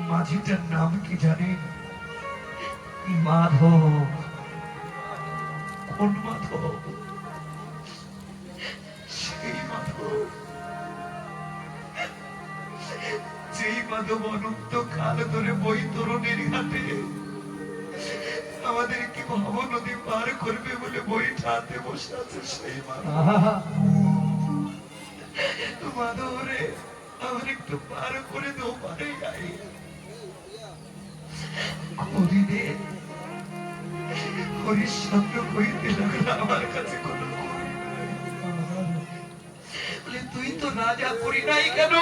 মাঝিটার নাম কি জানেন? মাধব। কোন মাধব? সেই মাধব, যেই মাধব অনন্ত কাল ধরে বৈতরণের ঘাটে আমাদের কি ভাব নদী পার করবে বলে বইটা হাতে বসে আছে। সেই মাধব রে, আমার একটু পার করে দেও, পারে যাই করিলে হরিশ্চন্দ্র কইতে লাগলো আমার কাছে কোনো বলে, তুই তো রাজা করি নাই কেন?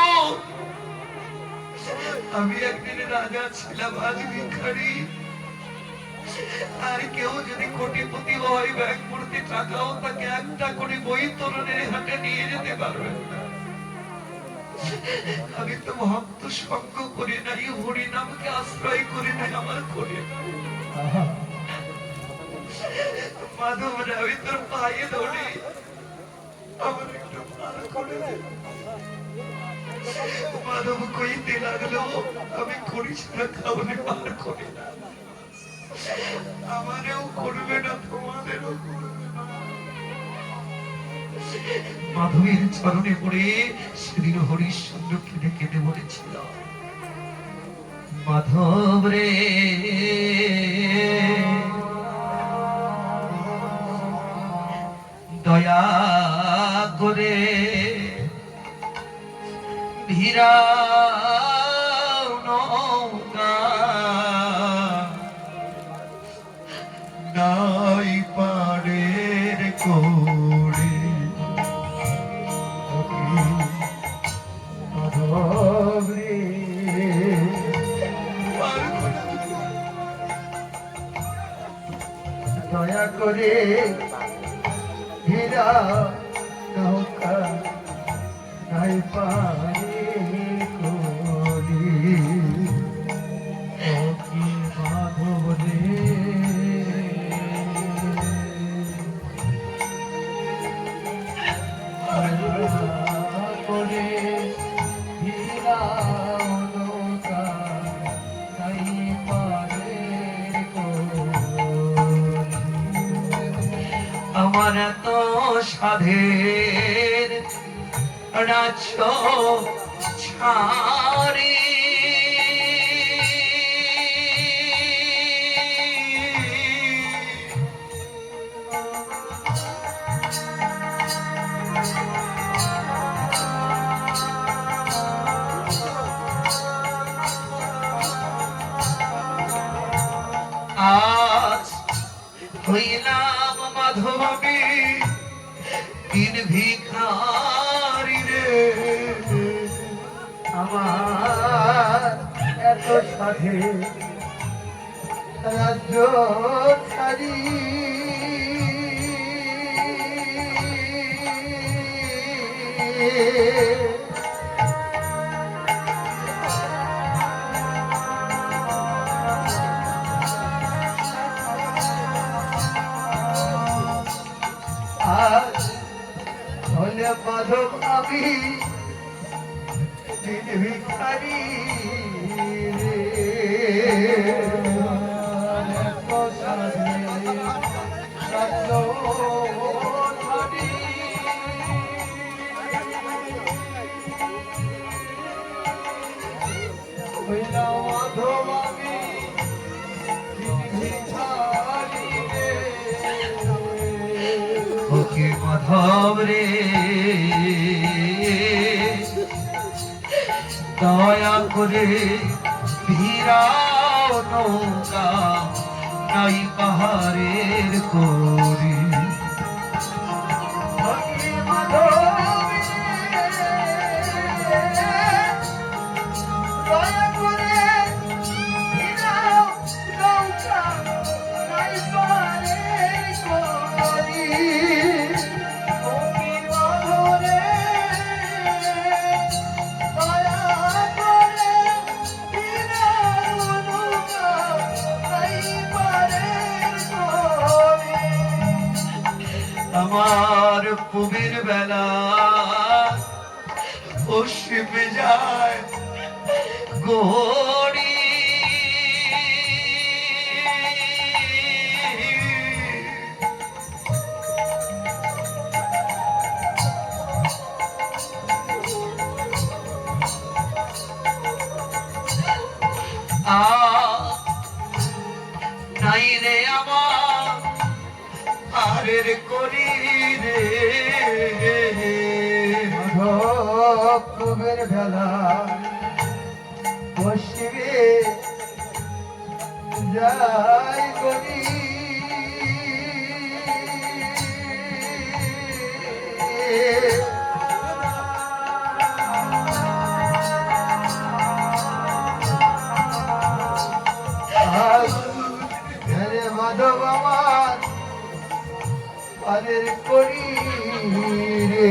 আমি একদিন রাজা ছিলাম, আজ ভিখারি। আর কেউ যদি কোটিপতি হয়, ব্যাংক ভর্তি টাকাও তাকে একটা করে বৈতরণের হাটে নিয়ে যেতে পারবে না। আমি তো ভক্ত সঙ্গ করে নাই, হরিনামকে আশ্রয় করে নাই, আমার করে নাই। মাধব রে, আমি তোর পায়ে ধরি, আমার একটু পার করে দে। মাধব কইতে লাগলো, আমি করিস না, খাওয়ালে পার করি না, আমারেও করবে না, তোমাদেরও করবে না। মাধবের চরণে পড়ে সেদিন হরিশ্চন্দ্র কেঁদে কেঁদে বলেছিল, মাধব রে, দয়া করে ভিড়া নাই পাড়ের কোড়ে, দয়া করে হীরা নৌকা নাই পারে করি, মাধব রে। করে হীরা নৌকা নাই পারে আমার এত সাধের রাজ্য ছাড়ি আজ হইলাম মাধব আমি দিন ভিখারি রে, আমার এত সাধে রাজ্য ছাড়ি আজ হলে মাধব আমি দিন ভিখারি রে, মাধব আমি ওকে মাধব রে, দয়া করে ভিড়াও নৌকা নাই পাহাড়ের কোরে, আমার পুবের বেলা পশ্চিমে যায় গড়ি নাই রে আমার আরের করি রে মাধবের ভেলা পশ্চিমে যাই করি মাধব আমার পারের করি রে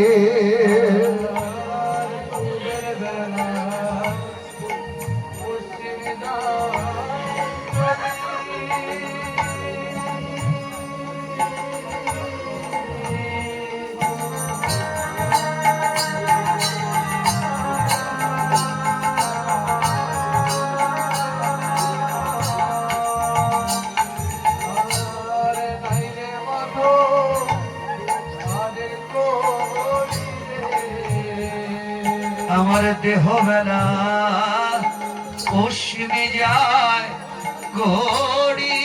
আমার দেহ বেলা পশ্চিমে যায় গড়ি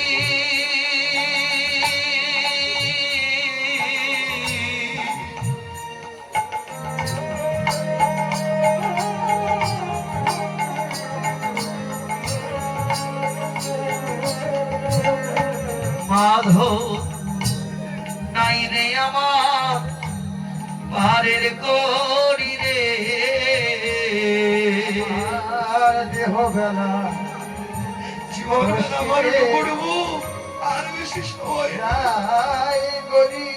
মাধব নাই রে আমার পারের করি রে দেহ বেলা জীবন আমার করবো আর বেশি সময় যাই করি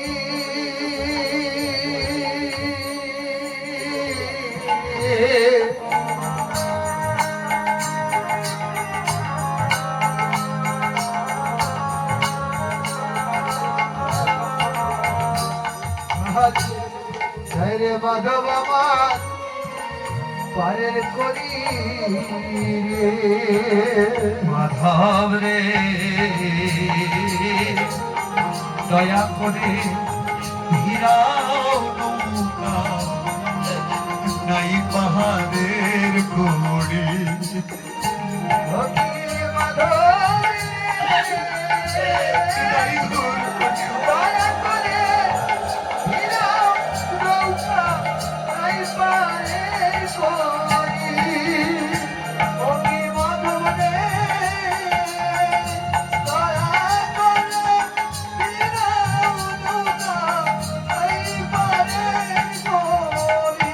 রে মাধব আমার পারের করি রে মাধব রে দয়া করে হীরাও নৌকা নাই পাহাড়ের গড়ি মাধব নাই ঘোর দয়া করে হীরাও নৌকা নাই পারের করি ও কি মাধব রে দয়া করে হীরাও নৌকা নাই পারের করি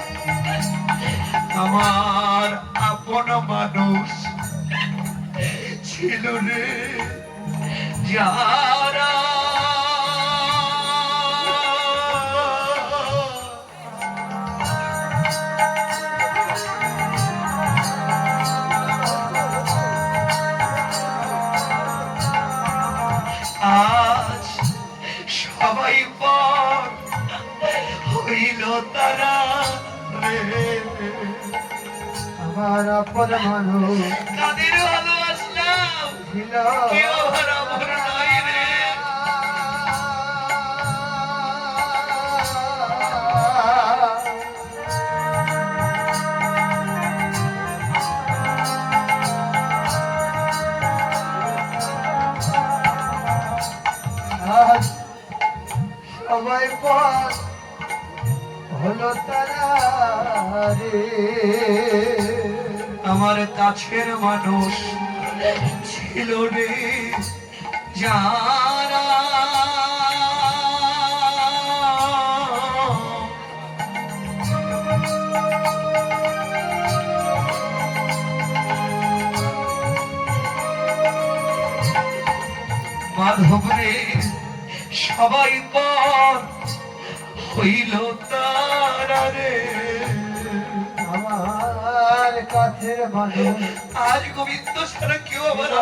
আমার আপন মানুষ ছিল রে যারা আজ সবাই পর হইল তারা রে আমার আপন মানুষ কাদের ভালোবাসলাম ছিল কেউ আমার নাই রে আজ সবাই পথ হলো তারা রে আমার কাছের মানুষ ছিল রে যারা মাধব রে সবাই পর হইল তারা রে আমার কাছের মানুষ আজ গোবিন্দ ছাড়া কেউ আমার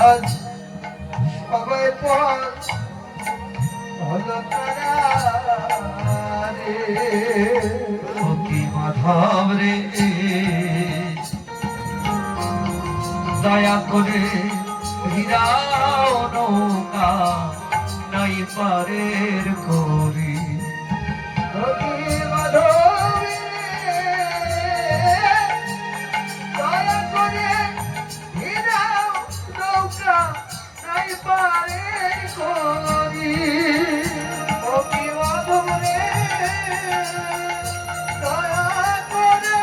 আজ সবাই পথ হলো তারা রে কি মাধব রে দয়া করে হীরাও নৌকা নাই পারের করি। রবি মাধবী দয়া করে হীরাও নৌকা নাই পারে করি। রবি মাধবী দয়া করে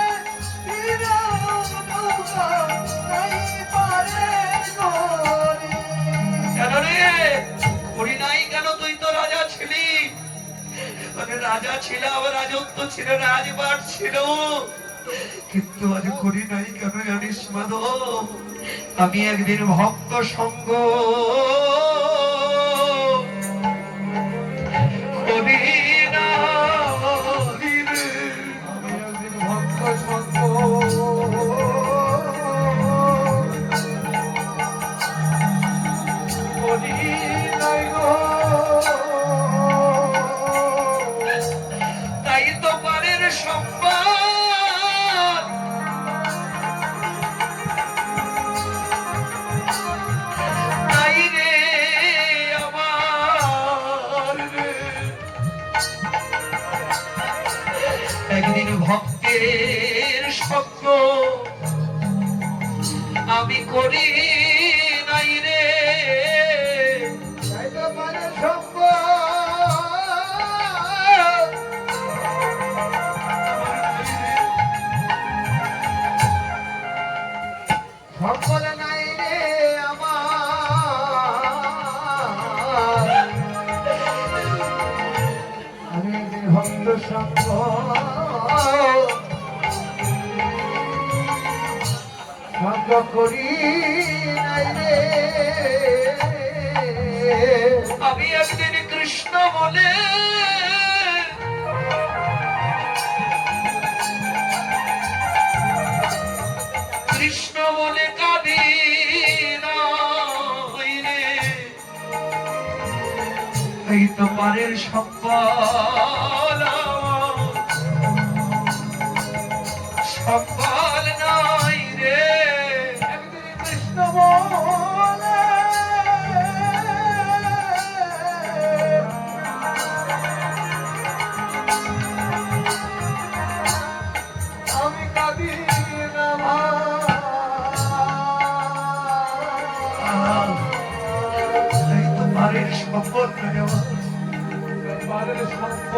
হীরাও নৌকা নাই পারে করি। কেন রে করি নাই কেন? তুই তো রাজা ছিলি, মানে রাজা ছিল, আবার রাজত্ব ছিল, রাজবাট ছিল, কিন্তু আজ করি নাই কেন জানিস মাধব? আমি একদিন ভক্ত সঙ্গ করি নাই রে। আমি একদিন ভক্ত সঙ্গ করি নাই গো। তাই তো পারের সম্মান নাই রে আমার রে। একদিন ভক্তের সঙ্গ আমি করি নাই রে। তাই তো পারে সঙ্গ সকল নাই রে আমার। আমি একদিন ভক্ত সঙ্গ সঙ্গ করি নাই রে। আমি একদিন কৃষ্ণ বলে কৃষ্ণ বলে কাঁদি নাই রে। এই তো পারের সম্বল সম্বল নাই রে। একদিন কৃষ্ণ বলে আমি কাঁদি না ভাই। এই তো পারের সম্বল নাই আমার। পারের সঙ্গ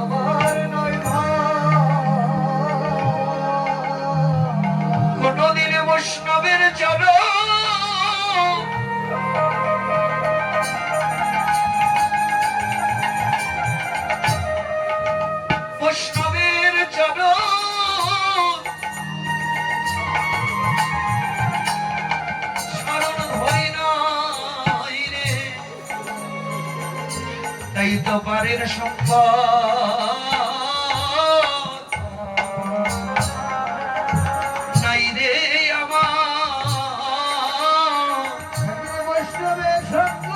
আমার নয় ভাই। কোনদিন বৈষ্ণবের চরণ বৈষ্ণবের চরণ শরণ ধরি নাই রে। তাই তো পারের সম্পদ নাই রে আমার। বৈষ্ণবের সঙ্গ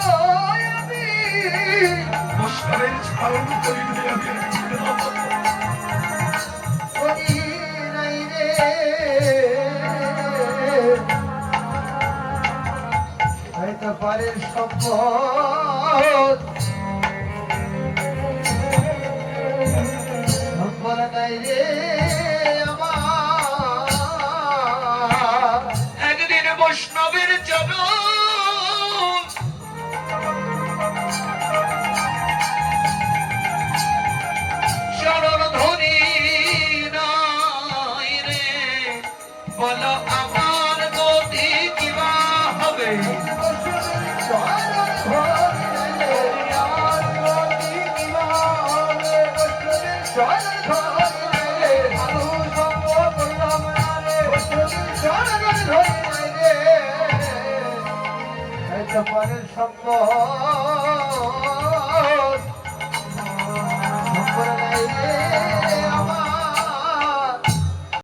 আমি বৈষ্ণবের স্মরণ করি নাই আমি। করি নাই রে। হয়তো পারের সম্পদ সম্পদ নাই রে আমার। একদিন বৈষ্ণবের চরণ চরণ ধরি নাই রে। বলো আমার গতি কিবা হবে? পরের সম্পদ